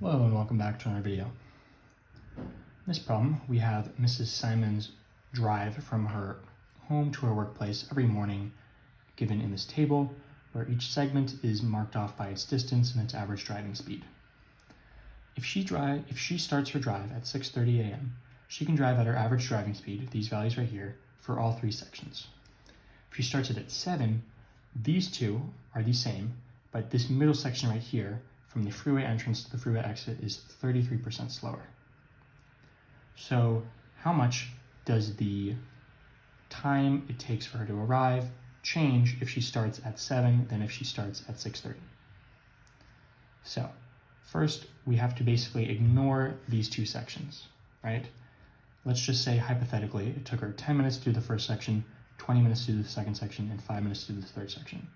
Hello and welcome back to another video. In this problem, we have Mrs. Simon's drive from her home to her workplace every morning given in this table where each segment is marked off by its distance and its average driving speed. If she starts her drive at 6:30 a.m., she can drive at her average driving speed, these values right here, for all three sections. If she starts it at 7, these two are the same, but this middle section right here from the freeway entrance to the freeway exit is 33% slower. So how much does the time it takes for her to arrive change if she starts at 7 than if she starts at 6:30? So first we have to basically ignore these two sections, right? Let's just say hypothetically it took her 10 minutes to do the first section, 20 minutes to do the second section, and 5 minutes to do the third section.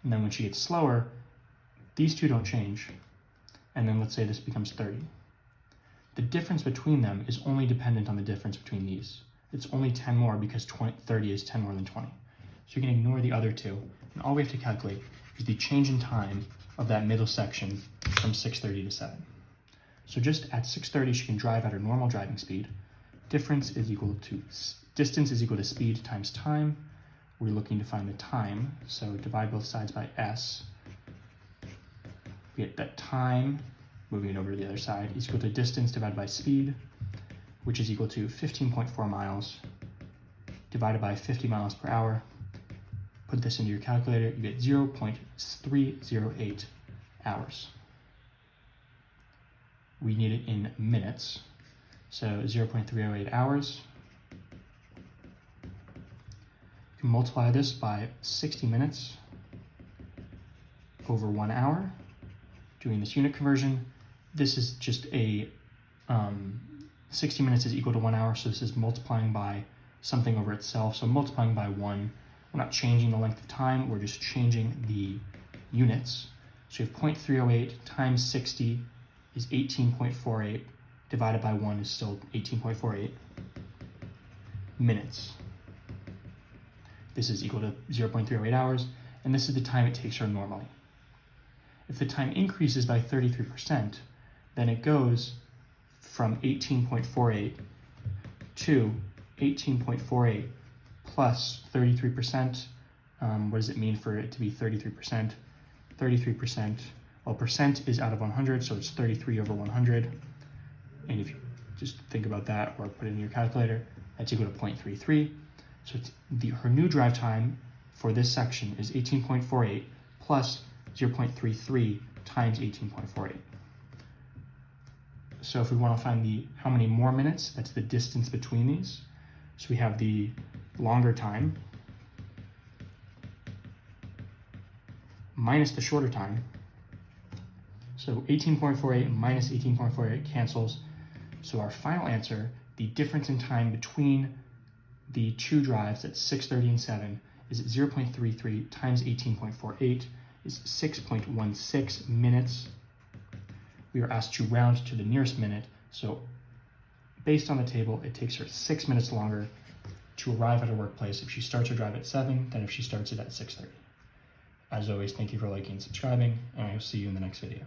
And then when she gets slower, these two don't change, and then let's say this becomes 30. The difference between them is only dependent on the difference between these. It's only 10 more because 30 is 10 more than 20. So you can ignore the other two, and all we have to calculate is the change in time of that middle section from 6:30 to 7. So just at 6:30, she can drive at her normal driving speed. Distance is equal to speed times time. We're looking to find the time, so divide both sides by s. We get that time, moving it over to the other side, is equal to distance divided by speed, which is equal to 15.4 miles divided by 50 miles per hour. Put this into your calculator, you get 0.308 hours. We need it in minutes, so 0.308 hours. You can multiply this by 60 minutes over 1 hour. Doing this unit conversion, this is just a 60 minutes is equal to 1 hour, so this is multiplying by something over itself, so multiplying by 1. We're not changing the length of time, we're just changing the units. So you have 0.308 times 60 is 18.48, divided by 1 is still 18.48 minutes. This is equal to 0.308 hours, and this is the time it takes her normally. If the time increases by 33%, then it goes from 18.48 to 18.48 plus 33%. What does it mean for it to be 33%? 33%, well, percent is out of 100, so it's 33 over 100. And if you just think about that or put it in your calculator, that's equal to 0.33. So her new drive time for this section is 18.48 plus 0.33 times 18.48. So if we want to find how many more minutes, that's the distance between these. So we have the longer time minus the shorter time. So 18.48 minus 18.48 cancels. So our final answer, the difference in time between the two drives at 6:30 and 7 is 0.33 times 18.48 is 6.16 minutes. We are asked to round to the nearest minute, so based on the table, it takes her 6 minutes longer to arrive at her workplace if she starts her drive at 7 than if she starts it at 6:30. As always, thank you for liking and subscribing, and I will see you in the next video.